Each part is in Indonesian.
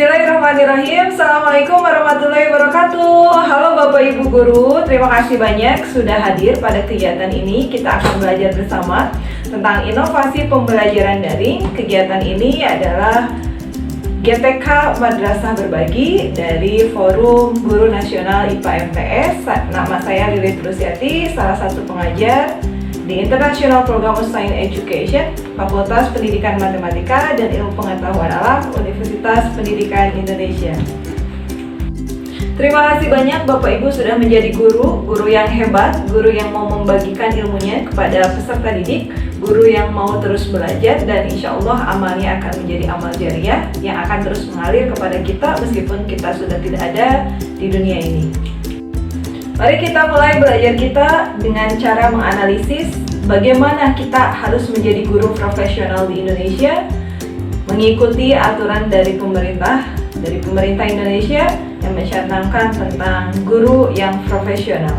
Bismillahirrahmanirrahim. Assalamualaikum warahmatullahi wabarakatuh. Halo Bapak Ibu Guru, terima kasih banyak sudah hadir pada kegiatan ini. Kita akan belajar bersama tentang inovasi pembelajaran daring. Kegiatan ini adalah GTK Madrasah Berbagi dari Forum Guru Nasional IPA MTS. Nama saya Lilit Rusiati, salah satu pengajar di International Program of Science Education, Fakultas Pendidikan Matematika dan Ilmu Pengetahuan Alam, Universitas Pendidikan Indonesia. Terima kasih banyak Bapak Ibu sudah menjadi guru yang hebat, guru yang mau membagikan ilmunya kepada peserta didik, guru yang mau terus belajar, dan insya Allah amalnya akan menjadi amal jariah yang akan terus mengalir kepada kita meskipun kita sudah tidak ada di dunia ini. Mari kita mulai belajar kita dengan cara menganalisis bagaimana kita harus menjadi guru profesional di Indonesia, mengikuti aturan dari pemerintah Indonesia yang mencanangkan tentang guru yang profesional.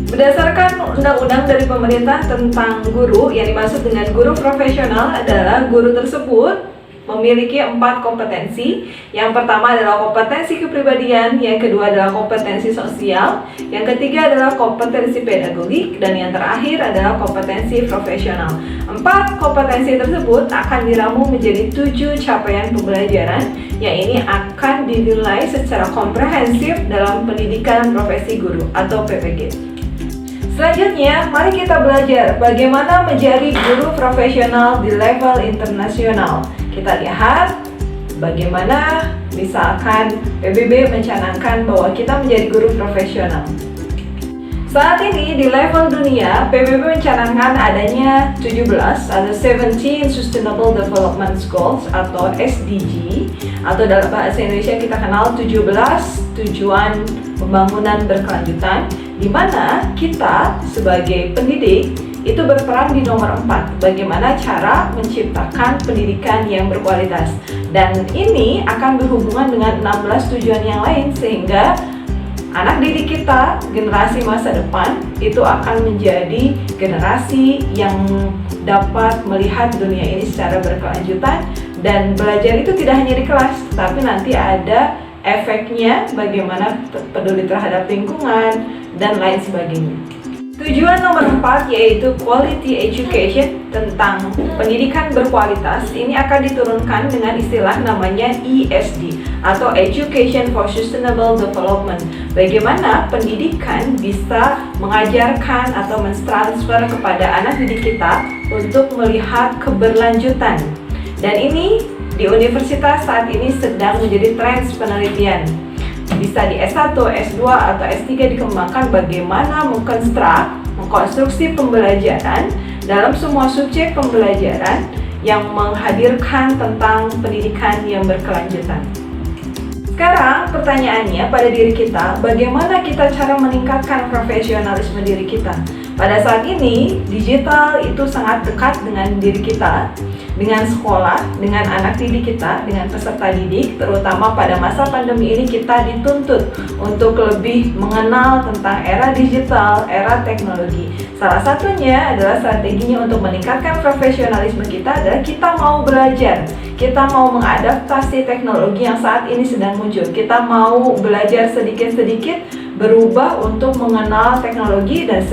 Berdasarkan undang-undang dari pemerintah tentang guru, yang dimaksud dengan guru profesional adalah guru tersebut memiliki 4 kompetensi. Yang pertama adalah kompetensi kepribadian, yang kedua adalah kompetensi sosial, yang ketiga adalah kompetensi pedagogik, dan yang terakhir adalah kompetensi profesional. 4 kompetensi tersebut akan diramu menjadi 7 capaian pembelajaran yang ini akan dinilai secara komprehensif dalam pendidikan profesi guru atau PPG. Selanjutnya, mari kita belajar bagaimana menjadi guru profesional di level internasional. Kita lihat bagaimana misalkan PBB mencanangkan bahwa kita menjadi guru profesional. Saat ini di level dunia, PBB mencanangkan adanya 17 atau 17 Sustainable Development Goals atau SDG, atau dalam bahasa Indonesia kita kenal 17 tujuan pembangunan berkelanjutan, di mana kita sebagai pendidik itu berperan di nomor 4, bagaimana cara menciptakan pendidikan yang berkualitas. Dan ini akan berhubungan dengan 16 tujuan yang lain, sehingga anak didik kita, generasi masa depan, itu akan menjadi generasi yang dapat melihat dunia ini secara berkelanjutan. Dan belajar itu tidak hanya di kelas, tapi nanti ada efeknya bagaimana peduli terhadap lingkungan dan lain sebagainya. Tujuan nomor 4 yaitu Quality Education, tentang pendidikan berkualitas. Ini akan diturunkan dengan istilah namanya ESD atau Education for Sustainable Development. Bagaimana pendidikan bisa mengajarkan atau mentransfer kepada anak didik kita untuk melihat keberlanjutan. Dan ini di universitas saat ini sedang menjadi tren penelitian. Bisa di S1, S2, atau S3 dikembangkan bagaimana mengkonstruksi pembelajaran dalam semua subjek pembelajaran yang menghadirkan tentang pendidikan yang berkelanjutan. Sekarang pertanyaannya pada diri kita, bagaimana kita cara meningkatkan profesionalisme diri kita? Pada saat ini, digital itu sangat dekat dengan diri kita, dengan sekolah, dengan anak didik kita, dengan peserta didik, terutama pada masa pandemi ini kita dituntut untuk lebih mengenal tentang era digital, era teknologi. Salah satunya adalah strateginya untuk meningkatkan profesionalisme kita adalah kita mau belajar, kita mau mengadaptasi teknologi yang saat ini sedang muncul, kita mau belajar sedikit-sedikit berubah untuk mengenal teknologi, dan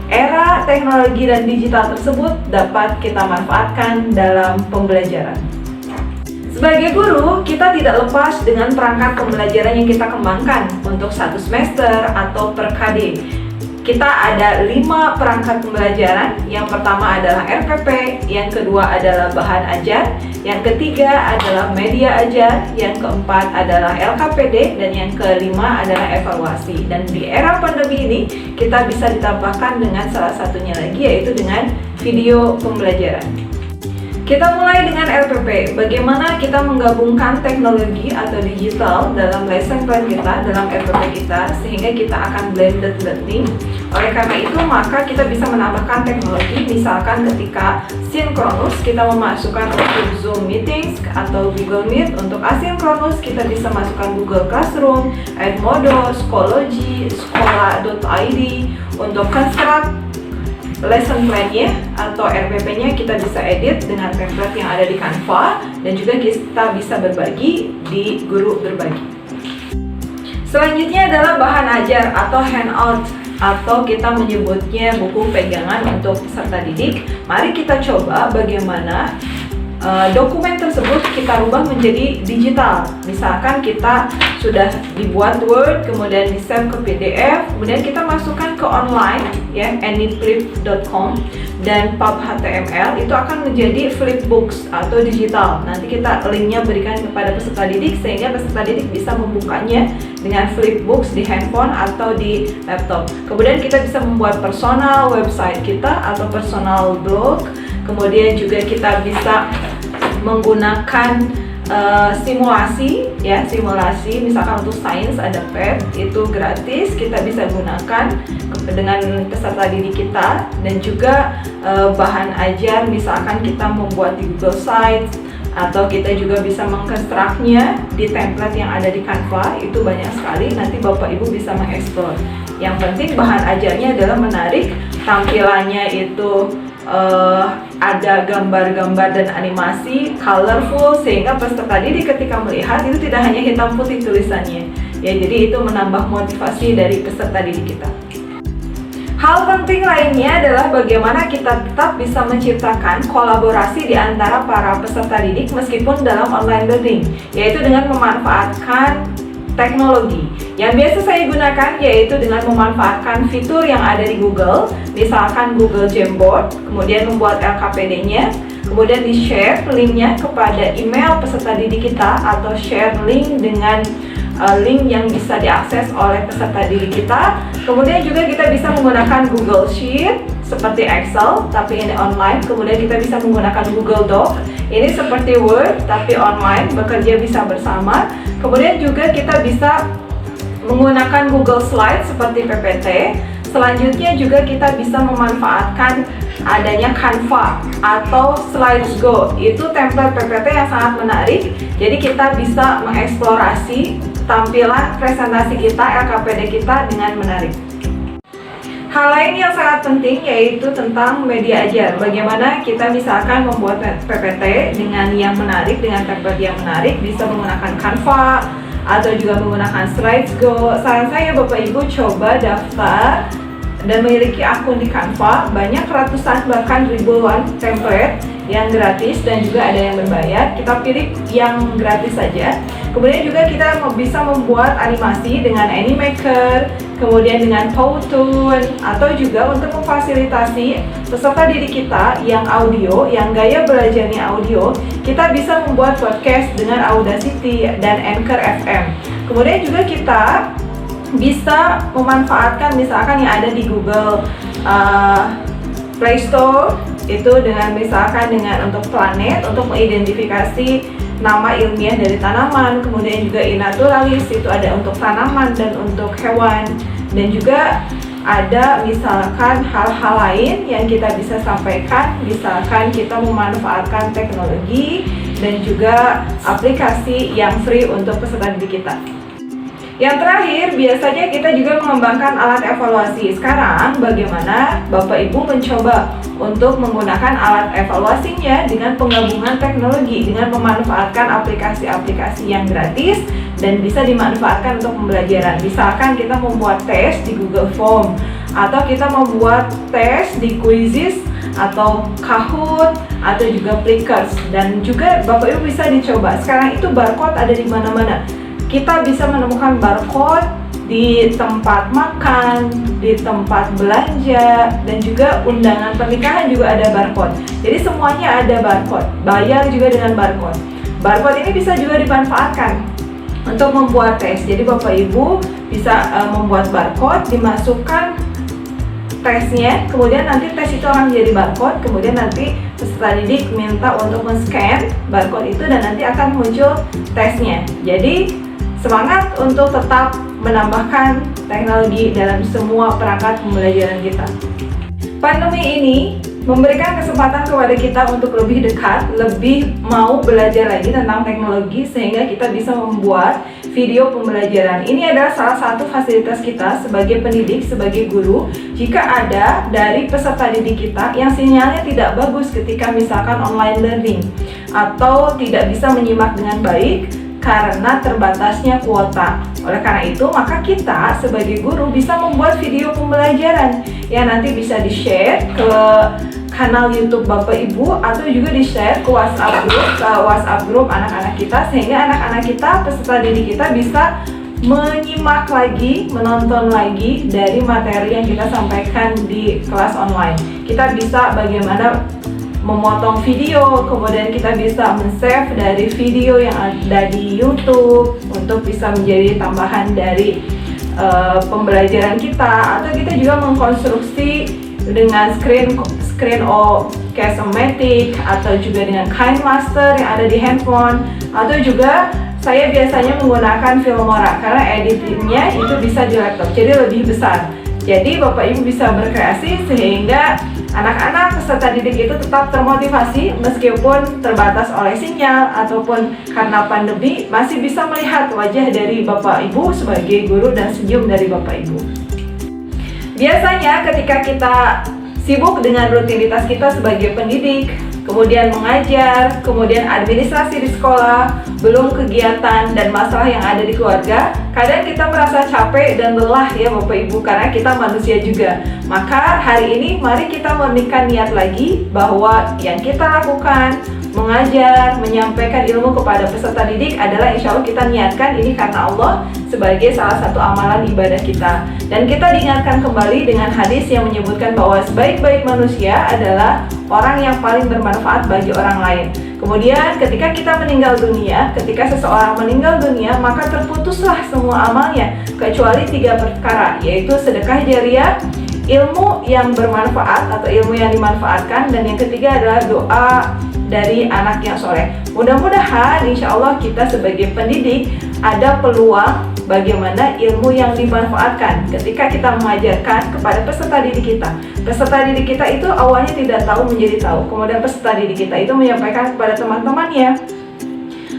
era teknologi dan digital tersebut dapat kita manfaatkan dalam pembelajaran. Sebagai guru, kita tidak lepas dengan perangkat pembelajaran yang kita kembangkan untuk 1 semester atau per KD. Kita ada 5 perangkat pembelajaran. Yang pertama adalah RPP, yang kedua adalah bahan ajar, yang ketiga adalah media ajar, yang keempat adalah LKPD, dan yang kelima adalah evaluasi. Dan di era pandemi ini kita bisa ditambahkan dengan salah satunya lagi, yaitu dengan video pembelajaran. Kita mulai dengan RPP. Bagaimana kita menggabungkan teknologi atau digital dalam lesson plan kita, dalam RPP kita, sehingga kita akan blended learning. Oleh karena itu, maka kita bisa menambahkan teknologi. Misalkan ketika sinkronus, kita memasukkan untuk Zoom Meetings atau Google Meet. Untuk asinkronus, kita bisa masukkan Google Classroom, Edmodo, Schoology, Sekolah.id. Untuk construct lesson plan-nya atau RPP-nya kita bisa edit dengan template yang ada di Canva, dan juga kita bisa berbagi di Guru Berbagi. Selanjutnya adalah bahan ajar atau handout, atau kita menyebutnya buku pegangan untuk peserta didik. Mari kita coba bagaimana dokumen tersebut kita rubah menjadi digital. Misalkan kita sudah dibuat Word, kemudian di-save ke PDF, kemudian kita masukkan ke online, ya, anyprip.com dan pub.html, itu akan menjadi flipbooks atau digital. Nanti kita linknya berikan kepada peserta didik sehingga peserta didik bisa membukanya dengan flipbooks di handphone atau di laptop. Kemudian kita bisa membuat personal website kita atau personal blog. Kemudian juga kita bisa menggunakan simulasi, ya, simulasi misalkan untuk sains ada PET, itu gratis, kita bisa gunakan dengan peserta didik kita. Dan juga bahan ajar misalkan kita membuat di Google Sites, atau kita juga bisa mengkonstruknya di template yang ada di Canva. Itu banyak sekali, nanti Bapak Ibu bisa mengeksplor. Yang penting bahan ajarnya adalah menarik, tampilannya itu ada gambar-gambar dan animasi, colorful, sehingga peserta didik ketika melihat itu tidak hanya hitam putih tulisannya, ya, jadi itu menambah motivasi dari peserta didik kita. Hal penting lainnya adalah bagaimana kita tetap bisa menciptakan kolaborasi di antara para peserta didik meskipun dalam online learning, yaitu dengan memanfaatkan teknologi. Yang biasa saya gunakan yaitu dengan memanfaatkan fitur yang ada di Google, misalkan Google Jamboard, kemudian membuat LKPD-nya, kemudian di-share linknya kepada email peserta didik kita, atau share link dengan link yang bisa diakses oleh peserta didik kita. Kemudian juga kita bisa menggunakan Google Sheet seperti Excel tapi ini online. Kemudian kita bisa menggunakan Google Doc, ini seperti Word tapi online, bekerja bisa bersama. Kemudian juga kita bisa menggunakan Google Slide seperti PPT. Selanjutnya juga kita bisa memanfaatkan adanya Canva atau Slidesgo. Itu template PPT yang sangat menarik. Jadi kita bisa mengeksplorasi tampilan presentasi kita, LKPD kita dengan menarik. Hal lain yang sangat penting yaitu tentang media ajar. Bagaimana kita misalkan membuat PPT dengan yang menarik, dengan template yang menarik, bisa menggunakan Canva atau juga menggunakan Slidesgo. Saran saya Bapak Ibu coba daftar dan memiliki akun di Canva. Banyak ratusan bahkan ribuan template yang gratis dan juga ada yang berbayar. Kita pilih yang gratis saja. Kemudian juga kita bisa membuat animasi dengan Animaker, kemudian dengan Powtoon, atau juga untuk memfasilitasi peserta didik kita yang audio, yang gaya belajarnya audio, kita bisa membuat podcast dengan Audacity dan Anchor FM. Kemudian juga kita bisa memanfaatkan misalkan yang ada di Google Play Store, itu dengan misalkan dengan untuk planet, untuk mengidentifikasi nama ilmiah dari tanaman. Kemudian juga iNaturalis, itu ada untuk tanaman dan untuk hewan. Dan juga ada misalkan hal-hal lain yang kita bisa sampaikan, misalkan kita memanfaatkan teknologi dan juga aplikasi yang free untuk peserta didik kita. Yang terakhir, biasanya kita juga mengembangkan alat evaluasi. Sekarang bagaimana Bapak Ibu mencoba untuk menggunakan alat evaluasinya dengan penggabungan teknologi, dengan memanfaatkan aplikasi-aplikasi yang gratis dan bisa dimanfaatkan untuk pembelajaran. Misalkan kita membuat tes di Google Form, atau kita membuat tes di Quizizz atau Kahoot atau juga Plickers. Dan juga Bapak Ibu bisa dicoba. Sekarang itu barcode ada di mana-mana. Kita bisa menemukan barcode di tempat makan, di tempat belanja, dan juga undangan pernikahan juga ada barcode. Jadi semuanya ada barcode, bayar juga dengan barcode. Barcode ini bisa juga dimanfaatkan untuk membuat tes. Jadi Bapak Ibu bisa membuat barcode, dimasukkan tesnya, kemudian nanti tes itu akan menjadi barcode, kemudian nanti peserta didik minta untuk men-scan barcode itu dan nanti akan muncul tesnya. Jadi semangat untuk tetap menambahkan teknologi dalam semua perangkat pembelajaran kita. Pandemi ini memberikan kesempatan kepada kita untuk lebih dekat, lebih mau belajar lagi tentang teknologi, sehingga kita bisa membuat video pembelajaran. Ini adalah salah satu fasilitas kita sebagai pendidik, sebagai guru. Jika ada dari peserta didik kita yang sinyalnya tidak bagus ketika misalkan online learning atau tidak bisa menyimak dengan baik karena terbatasnya kuota. Oleh karena itu, maka kita sebagai guru bisa membuat video pembelajaran yang nanti bisa di-share ke kanal YouTube Bapak Ibu atau juga di-share ke WhatsApp grup anak-anak kita, sehingga anak-anak kita, peserta didik kita bisa menyimak lagi, menonton lagi dari materi yang kita sampaikan di kelas online. Kita bisa bagaimana memotong video, kemudian kita bisa men-save dari video yang ada di YouTube untuk bisa menjadi tambahan dari pembelajaran kita, atau kita juga mengkonstruksi dengan screen Case-O-Matic atau juga dengan KineMaster yang ada di handphone, atau juga saya biasanya menggunakan Filmora karena editingnya itu bisa di laptop, jadi lebih besar. Jadi Bapak Ibu bisa berkreasi sehingga anak-anak peserta didik itu tetap termotivasi meskipun terbatas oleh sinyal ataupun karena pandemi, masih bisa melihat wajah dari Bapak Ibu sebagai guru dan senyum dari Bapak Ibu. Biasanya ketika kita sibuk dengan rutinitas kita sebagai pendidik, kemudian mengajar, kemudian administrasi di sekolah, belum kegiatan dan masalah yang ada di keluarga, kadang kita merasa capek dan lelah ya Bapak Ibu, karena kita manusia juga. Maka hari ini mari kita murnikan niat lagi bahwa yang kita lakukan, mengajar, menyampaikan ilmu kepada peserta didik adalah insya Allah kita niatkan ini karena Allah sebagai salah satu amalan ibadah kita. Dan kita diingatkan kembali dengan hadis yang menyebutkan bahwa sebaik-baik manusia adalah orang yang paling bermanfaat bagi orang lain. Kemudian ketika kita meninggal dunia, ketika seseorang meninggal dunia, maka terputuslah semua amalnya kecuali 3 perkara, yaitu sedekah jariah, ilmu yang bermanfaat atau ilmu yang dimanfaatkan, dan yang ketiga adalah doa dari anak yang soleh. Mudah-mudahan insya Allah kita sebagai pendidik ada peluang bagaimana ilmu yang dimanfaatkan ketika kita mengajarkan kepada peserta didik kita. Peserta didik kita itu awalnya tidak tahu menjadi tahu, kemudian peserta didik kita itu menyampaikan kepada teman-temannya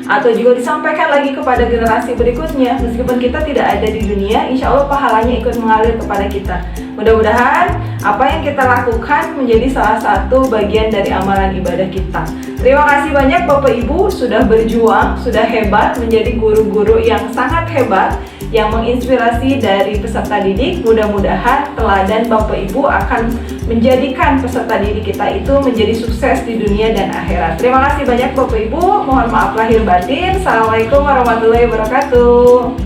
atau juga disampaikan lagi kepada generasi berikutnya. Meskipun kita tidak ada di dunia, insya Allah pahalanya ikut mengalir kepada kita. Mudah-mudahan apa yang kita lakukan menjadi salah satu bagian dari amalan ibadah kita. Terima kasih banyak Bapak Ibu sudah berjuang, sudah hebat, menjadi guru-guru yang sangat hebat, yang menginspirasi dari peserta didik. Mudah-mudahan teladan Bapak Ibu akan menjadikan peserta didik kita itu menjadi sukses di dunia dan akhirat. Terima kasih banyak Bapak Ibu, mohon maaf lahir batin. Assalamualaikum warahmatullahi wabarakatuh.